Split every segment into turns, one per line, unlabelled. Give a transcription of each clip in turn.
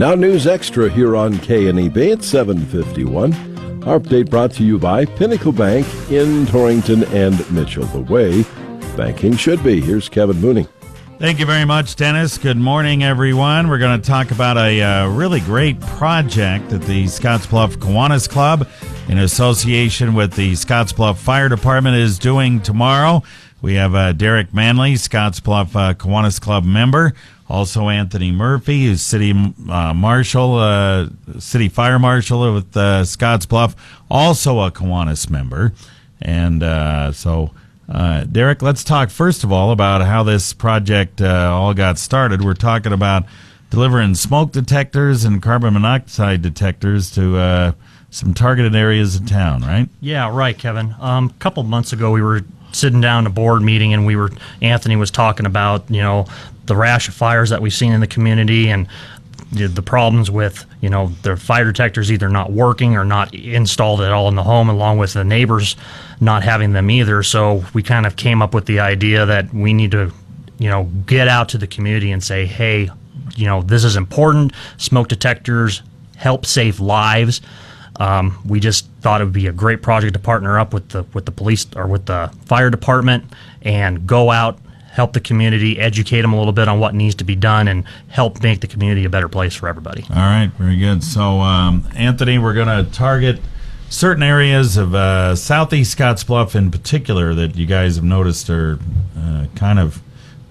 Now News Extra here on KNEB at 7:51. Our update brought to you by Pinnacle Bank in Torrington and Mitchell. The way banking should be. Here's Kevin Mooney.
Thank you very much, Dennis. Good morning, everyone. We're going to talk about a really great project that the Scottsbluff Kiwanis Club, in association with the Scottsbluff Fire Department, is doing tomorrow. We have Derek Manley, Scottsbluff Kiwanis Club member. Also Anthony Murphy, who's City Marshal, City Fire Marshal with Scottsbluff, also a Kiwanis member. And Derek, let's talk first of all about how this project all got started. We're talking about delivering smoke detectors and carbon monoxide detectors to some targeted areas of town, right?
Yeah, right, Kevin. A couple months ago, we were sitting down at a board meeting, and Anthony was talking about, the rash of fires that we've seen in the community and the problems with, the fire detectors either not working or not installed at all in the home, along with the neighbors not having them either. So we kind of came up with the idea that we need to, get out to the community and say, hey, this is important. Smoke detectors help save lives. We just thought it would be a great project to partner up with the police or with the fire department and go out, help the community, educate them a little bit on what needs to be done, and help make the community a better place for everybody.
All right, very good. So, Anthony, we're going to target certain areas of southeast Scottsbluff in particular that you guys have noticed are kind of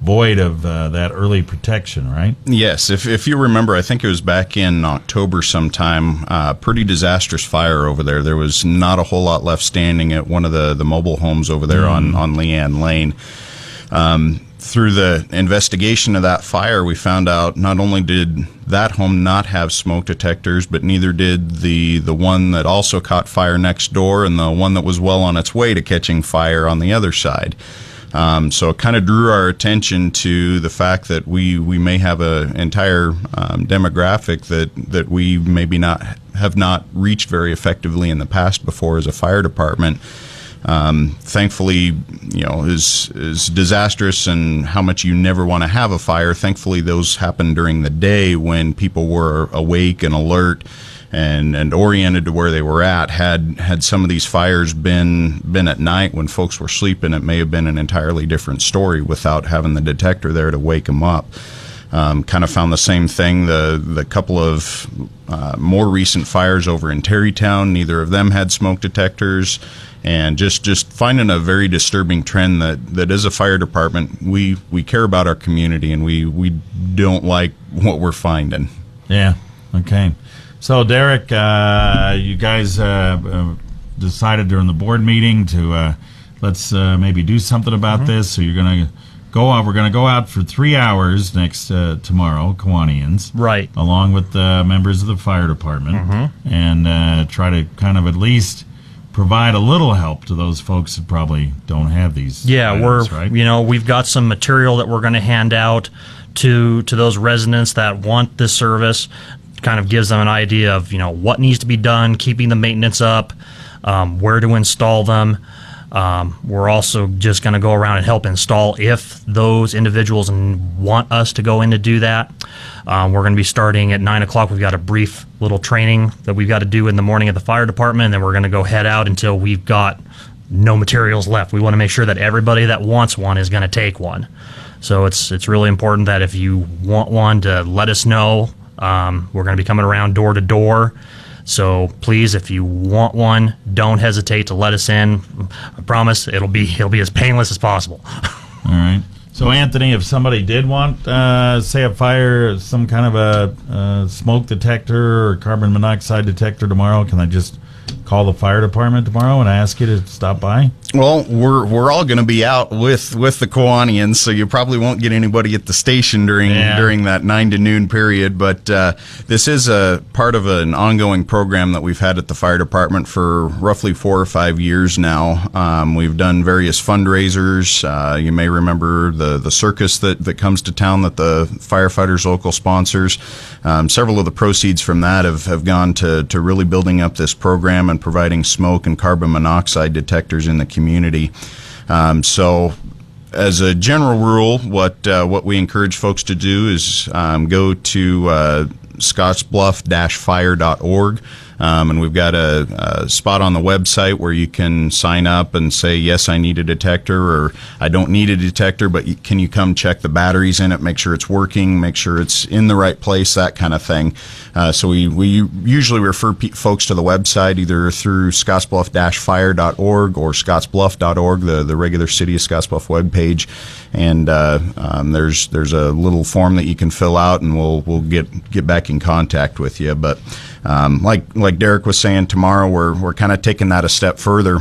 void of that early protection, right?
Yes. If you remember, I think it was back in October sometime, pretty disastrous fire over there. There was not a whole lot left standing at one of the mobile homes over there on Leanne Lane. Through the investigation of that fire, we found out not only did that home not have smoke detectors, but neither did the one that also caught fire next door and the one that was well on its way to catching fire on the other side. So it kind of drew our attention to the fact that we may have an entire demographic that we maybe have not reached very effectively in the past before as a fire department. Thankfully, is disastrous and how much you never want to have a fire. Thankfully, those happened during the day when people were awake and alert and oriented to where they were at. Had some of these fires been at night when folks were sleeping, it may have been an entirely different story without having the detector there to wake them up. Kind of found the same thing. The couple of more recent fires over in Terrytown, neither of them had smoke detectors. And just finding a very disturbing trend that as a fire department, we care about our community and we don't like what we're finding.
Yeah, okay. So, Derek, you guys decided during the board meeting to let's maybe do something about this. So you're going to go out. We're going to go out for 3 hours next tomorrow, Kiwanians.
Right.
Along with members of the fire department and try to kind of at least provide a little help to those folks that probably don't have these.
Yeah,
items, right?
We've got some material that we're going to hand out to those residents that want this service. Kind of gives them an idea of what needs to be done, keeping the maintenance up, where to install them. We're also just going to go around and help install if those individuals want us to go in to do that. We're going to be starting at 9 o'clock. We've got a brief little training that we've got to do in the morning at the fire department, and then we're going to go head out until we've got no materials left. We want to make sure that everybody that wants one is going to take one. So it's really important that if you want one, to let us know. We're going to be coming around door to door. So please, if you want one, don't hesitate to let us in. I promise it'll be as painless as possible.
All right. So, Anthony, if somebody did want, say, a fire, some kind of a smoke detector or carbon monoxide detector tomorrow, can I just call the fire department tomorrow and ask you to stop by?
Well, we're all going to be out with the Kiwanians, so you probably won't get anybody at the station during that 9 to noon period. But this is a part of an ongoing program that we've had at the fire department for roughly 4 or 5 years now. We've done various fundraisers. You may remember the circus that comes to town that the firefighters local sponsors. Several of the proceeds from that have gone to really building up this program and providing smoke and carbon monoxide detectors in the community. So as a general rule, what we encourage folks to do is go to scottsbluff-fire.org. And we've got a spot on the website where you can sign up and say, yes, I need a detector, or I don't need a detector, but can you come check the batteries in it, make sure it's working, make sure it's in the right place, that kind of thing. So we usually refer folks to the website either through scottsbluff-fire.org or scottsbluff.org, the regular City of Scottsbluff webpage. And there's a little form that you can fill out, and we'll get back in contact with you. But like Derek was saying, tomorrow we're kind of taking that a step further.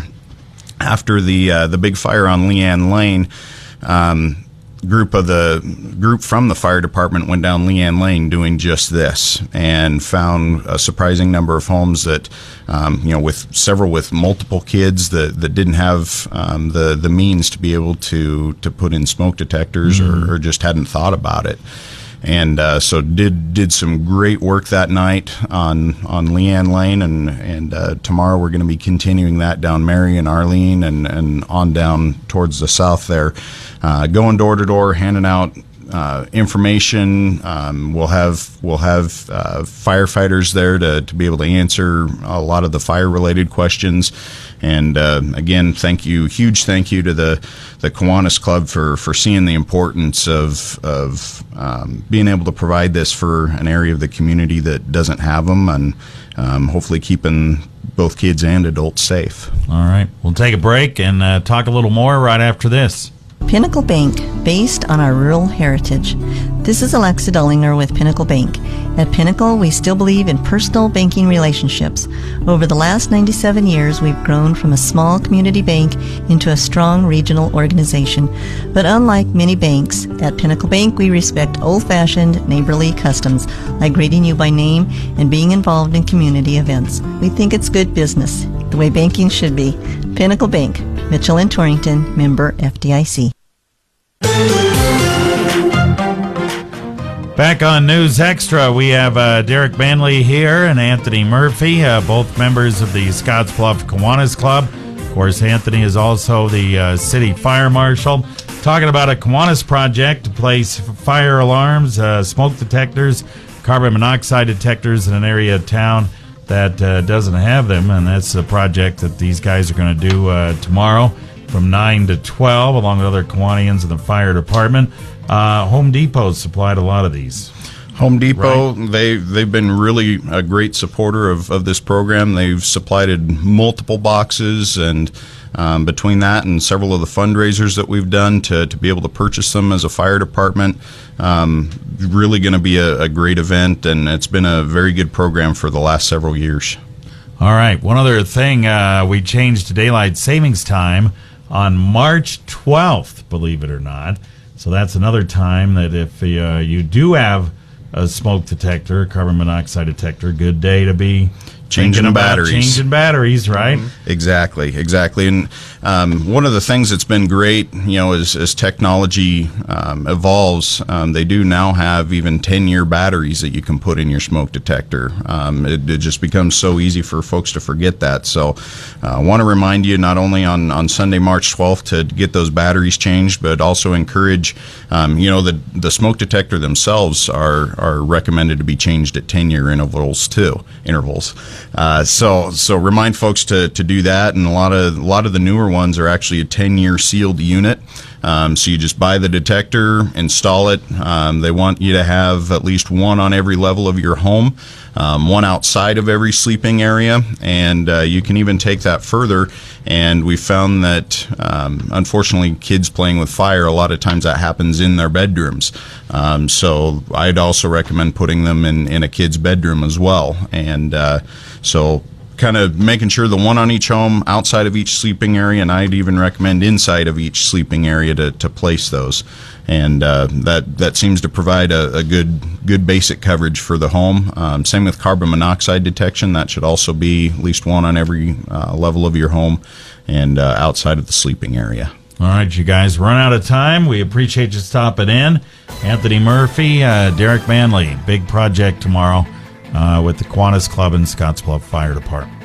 After the big fire on Leanne Lane, group from the fire department went down Leanne Lane doing just this, and found a surprising number of homes that with multiple kids that didn't have the means to be able to put in smoke detectors, or just hadn't thought about it. And so did some great work that night on Leanne Lane, and tomorrow we're going to be continuing that down Mary and Arlene and on down towards the south there, going door to door, handing out information. We'll have firefighters there to be able to answer a lot of the fire related questions. And again, huge thank you to the Kiwanis Club for seeing the importance of being able to provide this for an area of the community that doesn't have them, and hopefully keeping both kids and adults safe.
All right, we'll take a break and talk a little more right after this.
Pinnacle Bank, based on our rural heritage. This is Alexa Dullinger with Pinnacle Bank. At Pinnacle, we still believe in personal banking relationships. Over the last 97 years, we've grown from a small community bank into a strong regional organization. But unlike many banks, at Pinnacle Bank, we respect old-fashioned neighborly customs, like greeting you by name and being involved in community events. We think it's good business, the way banking should be. Pinnacle Bank, Mitchell and Torrington, member FDIC.
Back on News Extra, we have Derek Manley here and Anthony Murphy, both members of the Scottsbluff Kiwanis Club. Of course, Anthony is also the city fire marshal. Talking about a Kiwanis project to place fire alarms, smoke detectors, carbon monoxide detectors in an area of town that doesn't have them, and that's the project that these guys are going to do tomorrow from 9 to 12, along with other Kiwanians in the fire department. Home Depot supplied a lot of these.
Home Depot,
right?
they've been really a great supporter of this program. They've supplied multiple boxes, and between that and several of the fundraisers that we've done to be able to purchase them as a fire department, really going to be a great event, and it's been a very good program for the last several years.
All right, one other thing, we changed to daylight savings time on March 12th, believe it or not. So that's another time that if you do have a smoke detector, carbon monoxide detector, good day to be
changing
batteries, right?
Mm-hmm. Exactly. And one of the things that's been great, as technology evolves, they do now have even 10-year batteries that you can put in your smoke detector. It just becomes so easy for folks to forget that. So I want to remind you not only on Sunday, March 12th to get those batteries changed, but also encourage, the smoke detector themselves are recommended to be changed at 10-year intervals too. So remind folks to do that, and a lot of the newer ones are actually a 10-year sealed unit. So you just buy the detector, install it. They want you to have at least one on every level of your home, one outside of every sleeping area, and you can even take that further. And we found that, unfortunately, kids playing with fire, a lot of times that happens in their bedrooms. So I'd also recommend putting them in a kid's bedroom as well. And so kind of making sure the one on each home, outside of each sleeping area, and I'd even recommend inside of each sleeping area to place those. And that seems to provide a good basic coverage for the home. Same with carbon monoxide detection. That should also be at least one on every level of your home and outside of the sleeping area.
All right, you guys run out of time. We appreciate you stopping in. Anthony Murphy, Derek Manley, big project tomorrow with the Kiwanis Club and Scottsbluff Fire Department.